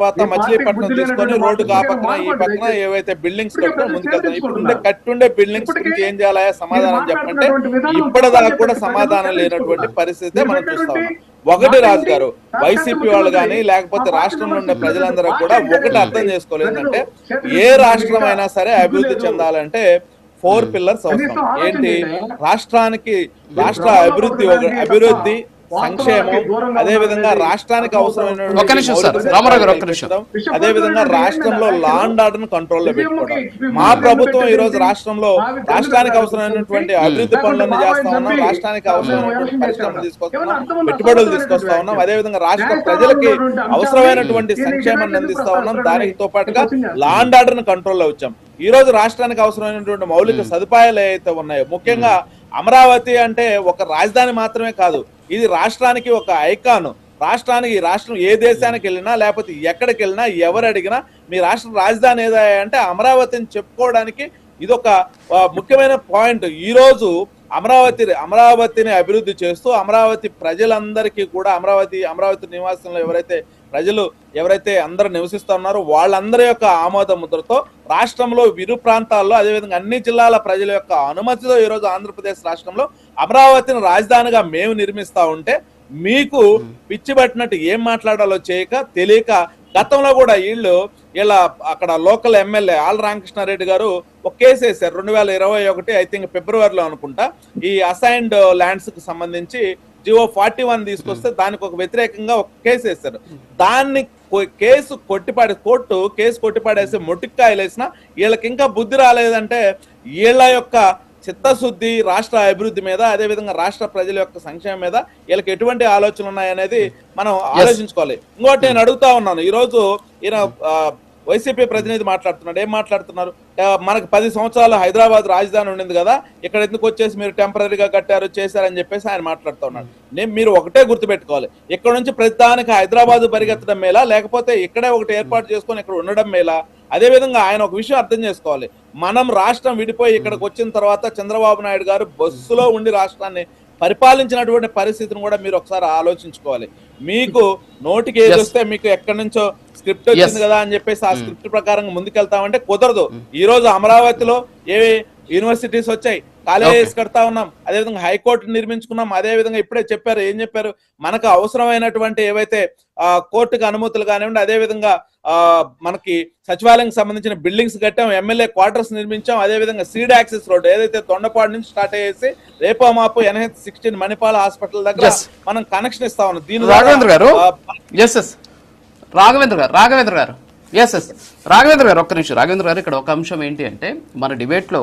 తర్వాత మచిలీపట్నం తీసుకొని రోడ్డుకు ఆ పక్కన ఈ పక్కన ఏవైతే బిల్డింగ్స్ కట్టుకొని ముందుకెళ్తాం. ఇప్పుడు కట్టుండే బిల్డింగ్స్ గురించి ఏం చేయాలా సమాధానం చెప్పంటే ఇప్పటిదాకా కూడా సమాధానం లేనటువంటి పరిస్థితి మనం చూస్తా ఉన్నాం. ఒకటి రాజు గారు, వైసీపీ వాళ్ళు కానీ లేకపోతే రాష్ట్రంలో ఉండే ప్రజలందరూ కూడా ఒకటి అర్థం చేసుకోలేదు ఏంటంటే, ఏ రాష్ట్రం అయినా సరే అభివృద్ధి చెందాలంటే 4 పిల్లర్స్ అవసరం. ఏంటి? రాష్ట్రానికి రాష్ట్ర అభివృద్ధి సంక్షేమం, అదే విధంగా రాష్ట్రానికి అవసరమైన అదే విధంగా రాష్ట్రంలో లా అండ్ ఆర్డర్ కంట్రోల్లో పెట్టుకోవడం. మా ప్రభుత్వం ఈ రోజు రాష్ట్రానికి అవసరమైనటువంటి అభివృద్ధి పనులను చేస్తా ఉన్నాం, రాష్ట్రానికి అవసరమైనటువంటి పరిశ్రమలు తీసుకొస్తున్నాం, పెట్టుబడులు తీసుకొస్తా ఉన్నాం, అదే విధంగా రాష్ట్ర ప్రజలకి అవసరమైనటువంటి సంక్షేమాన్ని అందిస్తా ఉన్నాం. దానితో పాటుగా లా అండ్ ఆర్డర్ కంట్రోల్లో వచ్చాం. ఈ రోజు రాష్ట్రానికి అవసరమైనటువంటి మౌలిక సదుపాయాలు ఏవైతే ఉన్నాయో, ముఖ్యంగా అమరావతి అంటే ఒక రాజధాని మాత్రమే కాదు, ఇది రాష్ట్రానికి ఒక ఐకాన్. రాష్ట్రం ఏ దేశానికి వెళ్ళినా లేకపోతే ఎక్కడికి వెళ్ళినా ఎవరు అడిగినా మీ రాష్ట్ర రాజధాని ఏదా అంటే అమరావతిని చెప్పుకోవడానికి ఇది ఒక ముఖ్యమైన పాయింట్. ఈ రోజు అమరావతిని అభివృద్ధి చేస్తూ అమరావతి ప్రజలందరికీ కూడా అమరావతి నివాసంలో ఎవరైతే అందరూ నివసిస్తున్నారో వాళ్ళందరి యొక్క ఆమోద ముద్రతో రాష్ట్రంలో ఇరు ప్రాంతాల్లో అదేవిధంగా అన్ని జిల్లాల ప్రజల యొక్క అనుమతితో ఈరోజు ఆంధ్రప్రదేశ్ రాష్ట్రంలో అమరావతిని రాజధానిగా మేము నిర్మిస్తా ఉంటే మీకు పిచ్చి పట్టినట్టు ఏం మాట్లాడాలో తెలియక గతంలో కూడా వీళ్ళ అక్కడ లోకల్ ఎమ్మెల్యే ఆల్ రామకృష్ణారెడ్డి గారు ఒక కేసు వేశారు 2021 ఐ థింక్ ఫిబ్రవరిలో అనుకుంటా. ఈ అసైన్డ్ ల్యాండ్స్ కు సంబంధించి జియో 41 తీసుకొస్తే దానికి ఒక వ్యతిరేకంగా ఒక కేసు వేశారు. దాన్ని కోర్టు కేసు కొట్టిపాడేసి మొట్టికాయలు వేసిన వీళ్ళకి ఇంకా బుద్ధి రాలేదంటే వీళ్ళ యొక్క చిత్తశుద్ధి రాష్ట్ర అభివృద్ధి మీద అదేవిధంగా రాష్ట్ర ప్రజల యొక్క సంక్షేమం మీద వీళ్ళకి ఎటువంటి ఆలోచనలు ఉన్నాయనేది మనం ఆలోచించుకోవాలి. ఇంకోటి నేను అడుగుతా ఉన్నాను, ఈరోజు ఈయన వైసీపీ ప్రతినిధి మాట్లాడుతున్నాడు. ఏం మాట్లాడుతున్నారు? మనకు 10 సంవత్సరాలు హైదరాబాద్ రాజధాని ఉండింది కదా, ఇక్కడ ఎందుకు వచ్చేసి మీరు టెంపరీగా కట్టారు చేశారని చెప్పేసి ఆయన మాట్లాడుతూ ఉన్నాడు. మీరు ఒకటే గుర్తుపెట్టుకోవాలి, ఇక్కడ నుంచి ప్రతిదానికి హైదరాబాద్ పరిగెత్తడం మేలా లేకపోతే ఇక్కడే ఒకటి ఏర్పాటు చేసుకొని ఇక్కడ ఉండడం మేలా? అదేవిధంగా ఆయన ఒక విషయం అర్థం చేసుకోవాలి, మనం రాష్ట్రం విడిపోయి ఇక్కడికి వచ్చిన తర్వాత చంద్రబాబు నాయుడు గారు బస్సులో ఉండి రాష్ట్రాన్ని పరిపాలించినటువంటి పరిస్థితిని కూడా మీరు ఒకసారి ఆలోచించుకోవాలి. మీకు నోటికి ఏది వస్తే మీకు ఎక్కడి నుంచో స్క్రిప్ట్ వచ్చింది కదా అని చెప్పేసి ఆ స్క్రిప్ట్ ప్రకారంగా ముందుకెళ్తామంటే కుదరదు. ఈ రోజు అమరావతిలో ఏవి యూనివర్సిటీస్ వచ్చాయి, కాలేజెస్ కడతా ఉన్నాం, అదేవిధంగా హైకోర్టు నిర్మించుకున్నాం, అదేవిధంగా ఇప్పుడే ఏం చెప్పారు మనకు అవసరమైనటువంటి ఏవైతే కోర్టుకు అనుమతులు కానివ్వండి, అదేవిధంగా మనకి సచివాలయం సంబంధించిన బిల్డింగ్స్ కట్టాం, ఎమ్మెల్యే క్వార్టర్స్ నిర్మించాం, అదేవిధంగా సీడ్ యాక్సెస్ రోడ్ ఏదైతే తొండపాడు నుంచి స్టార్ట్ అయ్యేసి రేపమాపు NH16 మణిపాల్ హాస్పిటల్ దగ్గర మనం కనెక్షన్ ఇస్తా ఉన్నాం. దీని రాఘవేంద్ర గారు ఒక్క నిమిషం. రాఘవేంద్ర గారు ఇక్కడ ఒక అంశం ఏంటి అంటే మన డిబేట్ లో